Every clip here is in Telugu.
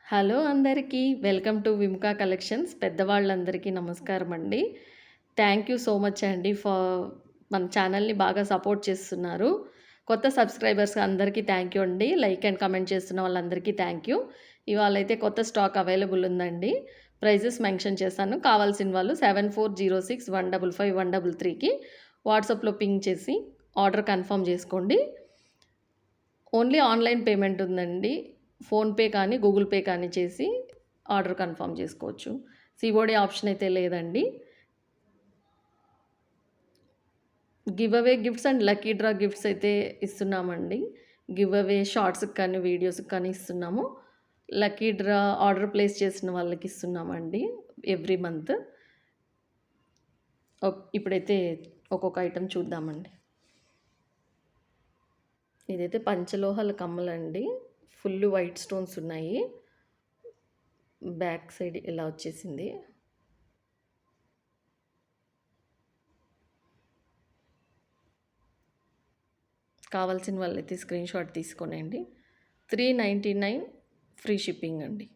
హలో అందరికీ వెల్కమ్ టు విముకా కలెక్షన్స్. పెద్దవాళ్ళందరికీ నమస్కారం అండి. థ్యాంక్ యూ సో మచ్ అండి మన ఛానల్ని బాగా సపోర్ట్ చేస్తున్నారు. కొత్త సబ్స్క్రైబర్స్ అందరికీ థ్యాంక్ యూ అండి. లైక్ అండ్ కమెంట్ చేస్తున్న వాళ్ళందరికీ థ్యాంక్ యూ. ఇవాళైతే కొత్త స్టాక్ అవైలబుల్ ఉందండి. ప్రైజెస్ మెన్షన్ చేస్తాను. కావాల్సిన వాళ్ళు 7406155133కి వాట్సాప్లో పింగ్ చేసి ఆర్డర్ కన్ఫర్మ్ చేసుకోండి. ఓన్లీ ఆన్లైన్ పేమెంట్ ఉందండి. ఫోన్‌పే కానీ, గూగుల్ పే కానీ చేసి ఆర్డర్ కన్ఫర్మ్ చేసుకోవచ్చు. సీఓడీ ఆప్షన్ అయితే లేదండి. Give away gifts and lucky draw gifts అయితే ఇస్తున్నామండి. గివ్ అవే షార్ట్స్‌కి కానీ, వీడియోస్‌కి కానీ ఇస్తున్నాము. లక్కీ డ్రా ఆర్డర్ ప్లేస్ చేసిన వాళ్ళకి ఇస్తున్నామండి ఎవ్రీ మంత్. ఇప్పుడైతే ఒక్కొక్క ఐటెం చూద్దామండి. ఇదైతే పంచలోహాల కమ్మలండి. ఫుల్ వైట్ స్టోన్స్ ఉన్నాయి. బ్యాక్ సైడ్ ఇలా వచ్చేసింది. కావాల్సిన వాళ్ళైతే స్క్రీన్ షాట్ తీసుకోనండి. 399 ఫ్రీ షిప్పింగ్ అండి.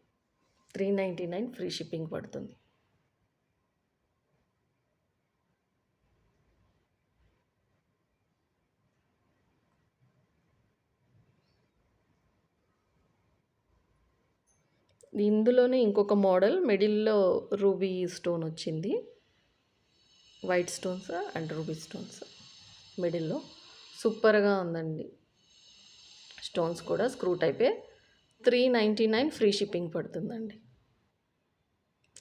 399 ఫ్రీ షిప్పింగ్ పడుతుంది. ఇందులోనే ఇంకొక మోడల్ మిడిల్‌లో రూబీ స్టోన్ వచ్చింది. White stones and ruby stones మిడిల్‌లో సూపర్‌గా ఉందండి. స్టోన్స్ కూడా స్క్రూ టైపే. 399 ఫ్రీ షిప్పింగ్ పడుతుందండి.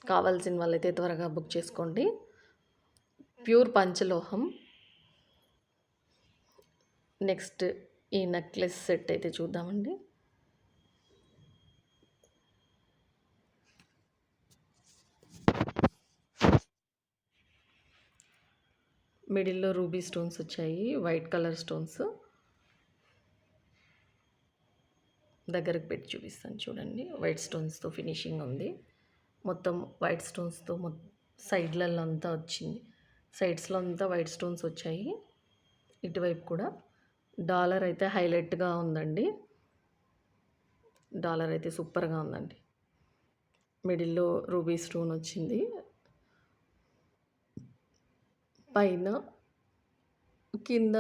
కావాల్సిన వాళ్ళైతే త్వరగా బుక్ చేసుకోండి. ప్యూర్ పంచలోహం. నెక్స్ట్ ఈ నెక్లెస్ సెట్ అయితే చూద్దామండి. మిడిల్‌లో రూబీ స్టోన్స్ వచ్చాయి. White colour stones. దగ్గరకు పెట్టి చూపిస్తాను చూడండి. వైట్ స్టోన్స్‌తో ఫినిషింగ్ ఉంది. మొత్తం వైట్ స్టోన్స్‌తో సైడ్లలో అంతా వచ్చింది. సైడ్స్‌లో అంతా వైట్ స్టోన్స్ వచ్చాయి. ఇటువైపు కూడా డాలర్ అయితే హైలైట్‌గా ఉందండి. డాలర్ అయితే సూపర్‌గా ఉందండి. మిడిల్‌లో రూబీ స్టోన్ వచ్చింది. పైన కింద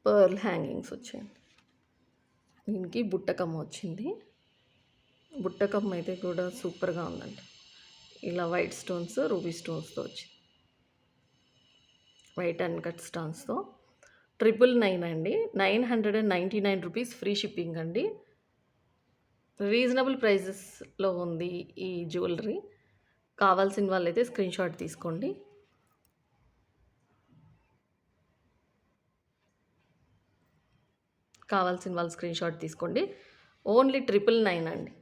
పర్ల్ హ్యాంగింగ్స్ వచ్చాయండి. దీనికి బుట్టకమ్మ వచ్చింది. బుట్టకమ్మ అయితే కూడా సూపర్గా ఉందండి. ఇలా వైట్ స్టోన్స్ రూబీ స్టోన్స్తో వచ్చింది. వైట్ అండ్ కట్ స్టోన్స్తో 999 అండి. 999 రూపీస్ ఫ్రీ షిప్పింగ్ అండి. రీజనబుల్ ప్రైజెస్లో ఉంది ఈ జ్యువెలరీ. కావాల్సిన వాళ్ళైతే స్క్రీన్ షాట్ తీసుకోండి. కావాల్సిన వాళ్ళు స్క్రీన్ షాట్ తీసుకోండి. ఓన్లీ 999 అండి.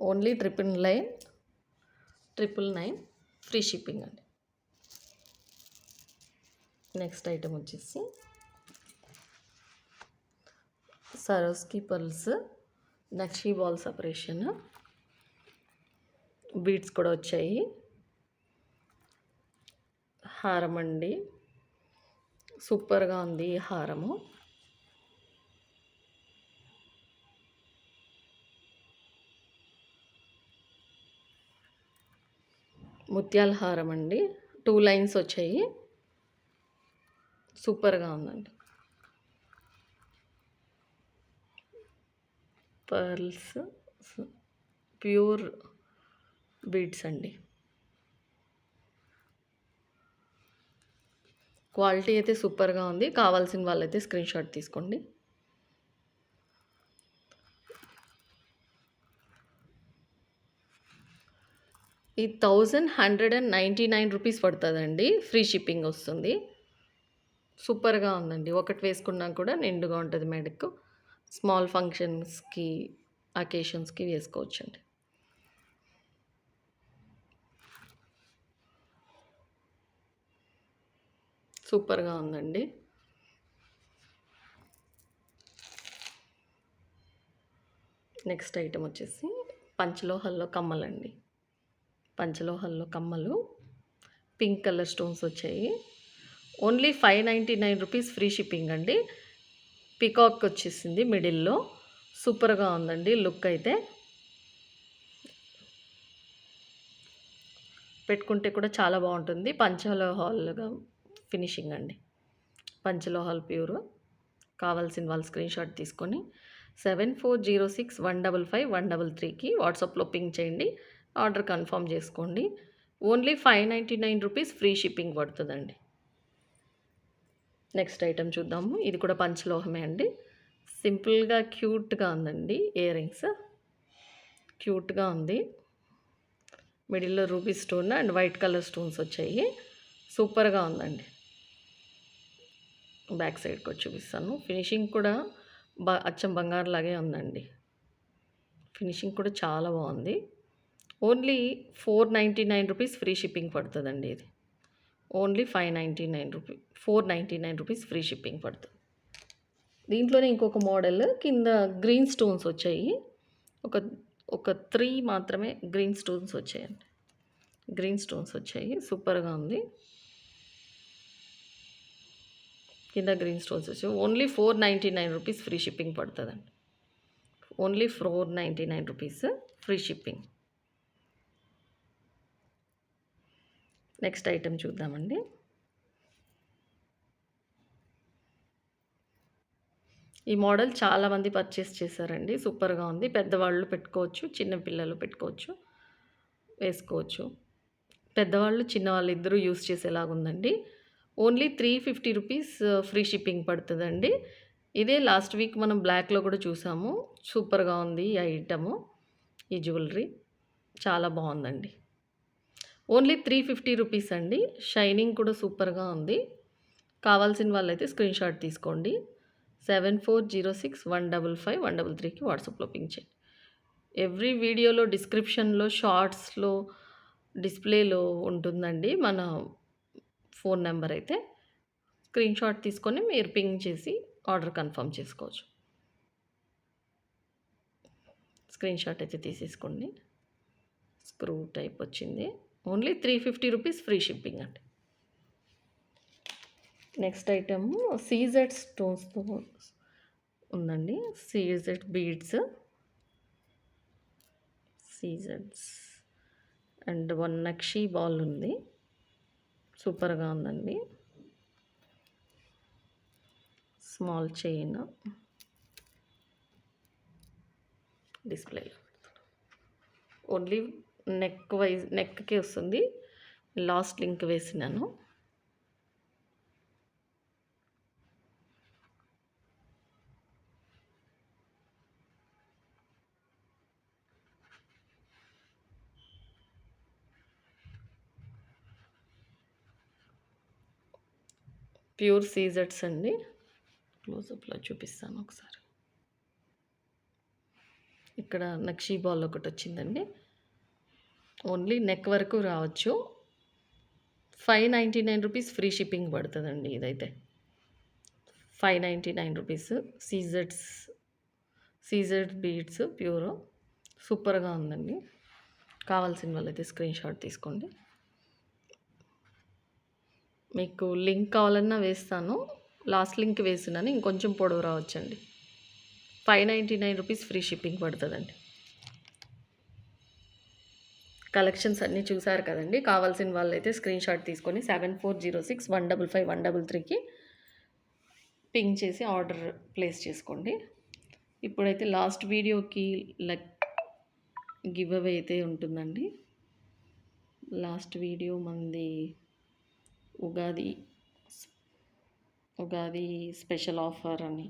ఓన్లీ 999 ఫ్రీ షిప్పింగ్ అండి. నెక్స్ట్ ఐటమ్ వచ్చేసి సరోస్కి pearls nakshi ball separation beads కూడా వచ్చాయి. హారం అండి. సూపర్గా ఉంది ఈ హారము. ముత్యాల హారం అండి. 2 లైన్స్ వచ్చాయి. సూపర్గా ఉందండి. పర్ల్స్ ప్యూర్ బీడ్స్ అండి. క్వాలిటీ అయితే సూపర్గా ఉంది. కావాల్సిన వాళ్ళైతే స్క్రీన్ షాట్ తీసుకోండి. ఈ 1199 రూపీస్ పడుతుందండి. ఫ్రీ షిప్పింగ్ వస్తుంది. సూపర్గా ఉందండి. ఒకటి వేసుకున్నా కూడా నిండుగా ఉంటుంది మెడకు. స్మాల్ ఫంక్షన్స్కి అకేషన్స్కి వేసుకోవచ్చండి. సూపర్గా ఉందండి. నెక్స్ట్ ఐటమ్ వచ్చేసి పంచలోహాల్లో కమ్మలండి. పంచలోహాల్లో కమ్మలు పింక్ కలర్ స్టోన్స్ వచ్చాయి. ఓన్లీ 599 రూపీస్ ఫ్రీ షిప్పింగ్ అండి. పికాక్ వచ్చేసింది మిడిల్లో. సూపర్‌గా ఉందండి లుక్ అయితే. పెట్టుకుంటే కూడా చాలా బావుంటుంది. పంచలోహాలుగా ఫినిషింగ్ అండి. పంచలోహాలు ప్యూరు. కావాల్సిన వాళ్ళు స్క్రీన్‌షాట్ తీసుకొని 7406155133కి వాట్సాప్‌లో పింగ్ చేయండి. ఆర్డర్ కన్ఫర్మ్ చేసుకోండి. ఓన్లీ ₹599 ఫ్రీ షిప్పింగ్ పడుతదండి. నెక్స్ట్ ఐటెమ్ చూద్దాము. ఇది కూడా పంచలోహమే అండి. సింపుల్‌గా క్యూట్‌గా ఉందండి ఇయర్ రింగ్స్. క్యూట్‌గా ఉంది. మిడిల్‌లో ruby stone and white colour stones వచ్చాయి. సూపర్‌గా ఉందండి. బ్యాక్ సైడ్‌కి వచ్చి చూపిస్తాను. ఫినిషింగ్ కూడా అచ్చం బంగారులాగే ఉందండి. ఫినిషింగ్ కూడా చాలా బాగుంది. ఓన్లీ ₹499 ఫ్రీ షిప్పింగ్ పడుతుందండి ఇది. ఓన్లీ ₹499 ఫ్రీ షిప్పింగ్ పడుతుంది. దీంట్లోనే ఇంకొక మోడల్ కింద గ్రీన్ స్టోన్స్ వచ్చాయి. ఒక ఒక 3 మాత్రమే గ్రీన్ స్టోన్స్ వచ్చాయండి. గ్రీన్ స్టోన్స్ వచ్చాయి. సూపర్‌గా ఉంది. కింద గ్రీన్ స్టోన్స్ వచ్చాయి. ఓన్లీ ₹499 ఫ్రీ షిప్పింగ్ పడుతుందండి. Only ₹499 free shipping. Next item చూద్దామండి. ఈ మోడల్ చాలామంది పర్చేస్ చేశారండి. సూపర్‌గా ఉంది. పెద్దవాళ్ళు పెట్టుకోవచ్చు, చిన్న పిల్లలు పెట్టుకోవచ్చు, వేసుకోవచ్చు. పెద్దవాళ్ళు, చిన్నవాళ్ళు ఇద్దరూ యూజ్ చేసేలాగా ఉందండి. ఓన్లీ ₹350 ఫ్రీ షిప్పింగ్ పడుతుందండి. ఇదే లాస్ట్ వీక్ మనం బ్లాక్‌లో కూడా చూసాము. సూపర్‌గా ఉంది ఈ ఐటెము. ఈ జ్యువెలరీ చాలా బాగుందండి. ఓన్లీ ₹350 అండి. షైనింగ్ కూడా సూపర్‌గా ఉంది. కావాల్సిన వాళ్ళైతే స్క్రీన్‌షాట్ తీసుకోండి. 7406155133కి వాట్సాప్‌లో పింగ్ చేయండి. ఎవ్రీ వీడియోలో డిస్క్రిప్షన్‌లో, షార్ట్స్‌లో, డిస్‌ప్లేలో ఉంటుందండి మన ఫోన్ నంబర్ అయితే. స్క్రీన్‌షాట్ తీసుకొని మీరు పింగ్ చేసి ఆర్డర్ కన్ఫర్మ్ చేసుకోవచ్చు. స్క్రీన్‌షాట్ అయితే తీసేసుకోండి. స్క్రూ టైప్ వచ్చింది. ఓన్లీ ₹350 ఫ్రీ షిప్పింగ్ అండి. నెక్స్ట్ ఐటెమ్ సీజెడ్ స్టోన్స్‌తో ఉందండి. CZ beads. సీజెడ్స్ అండ్ 1 నక్షి బాల్ ఉంది. సూపర్‌గా ఉందండి. స్మాల్ చైన్ డిస్‌ప్లేలో. ఓన్లీ నెక్‌కి వస్తుంది. లాస్ట్ లింక్ వేసినాను. ప్యూర్ సీజెడ్స్ అండి. క్లోజప్‌లో చూపిస్తాను ఒకసారి. ఇక్కడ నక్షి బాల్ ఒకటి వచ్చిందండి. ఓన్లీ నెక్ వరకు రావచ్చు. ₹599 ఫ్రీ షిప్పింగ్ పడుతుందండి ఇదైతే. ₹599 సీజెడ్ బీడ్స్ ప్యూర్. సూపర్‌గా ఉందండి. కావాల్సిన వాళ్ళైతే స్క్రీన్‌షాట్ తీసుకోండి. మీకు లింక్ కావాలన్నా వేస్తాను. లాస్ట్ లింక్ వేసినాను. ఇంకొంచెం పొడవు రావచ్చండి. ₹599 ఫ్రీ షిప్పింగ్ పడుతుందండి. కలెక్షన్స్ అన్నీ చూసారు కదండి. కావాల్సిన వాళ్ళైతే స్క్రీన్‌షాట్ తీసుకొని 7406155133కి పింగ్ చేసి ఆర్డర్ ప్లేస్ చేసుకోండి. ఇప్పుడైతే లాస్ట్ వీడియోకి గివ్ అవే అయితే ఉంటుందండి. లాస్ట్ వీడియో మంది ఉగాది స్పెషల్ ఆఫర్ అని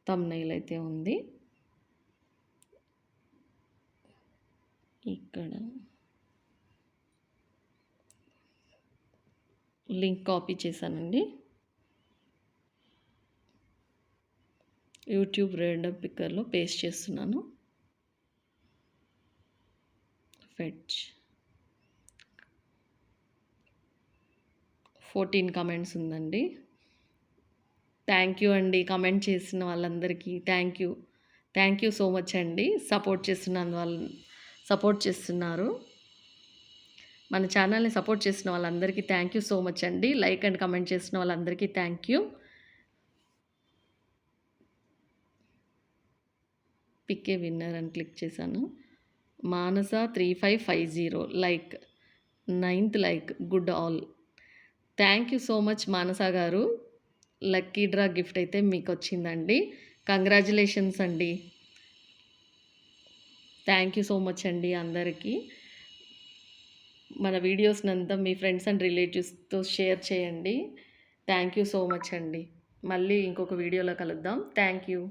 థంబ్‌నెయిల్ అయితే ఉంది. ఇక్కడ లింక్ కాపీ చేశానండి. యూట్యూబ్ ర్యాండమ్ పిక్కర్లో పేస్ట్ చేస్తున్నాను. ఫెచ్ 14 కమెంట్స్ ఉందండి. థ్యాంక్ యూ అండి. కమెంట్ చేసిన వాళ్ళందరికీ థ్యాంక్ యూ సో మచ్ అండి. సపోర్ట్ చేస్తున్నారు. మన ఛానల్ని సపోర్ట్ చేసిన వాళ్ళందరికీ థ్యాంక్ యూ సో మచ్ అండి. లైక్ అండ్ కమెంట్ చేసిన వాళ్ళందరికీ thank you. Pick a winner అని క్లిక్ చేశాను. Manasa 3550 like, 9th like. Good all. Thank you so much మానస గారు. లక్కీ డ్రా గిఫ్ట్ అయితే మీకొచ్చిందండి. కంగ్రాచ్యులేషన్స్ అండి. థ్యాంక్ యూ సో మచ్ అండి అందరికీ. మన వీడియోస్‌నంతా మీ ఫ్రెండ్స్ అండ్ రిలేటివ్స్‌తో షేర్ చేయండి. థ్యాంక్ యూ సో మచ్ అండి. మళ్ళీ ఇంకొక వీడియోలో కలుద్దాం. Thank you.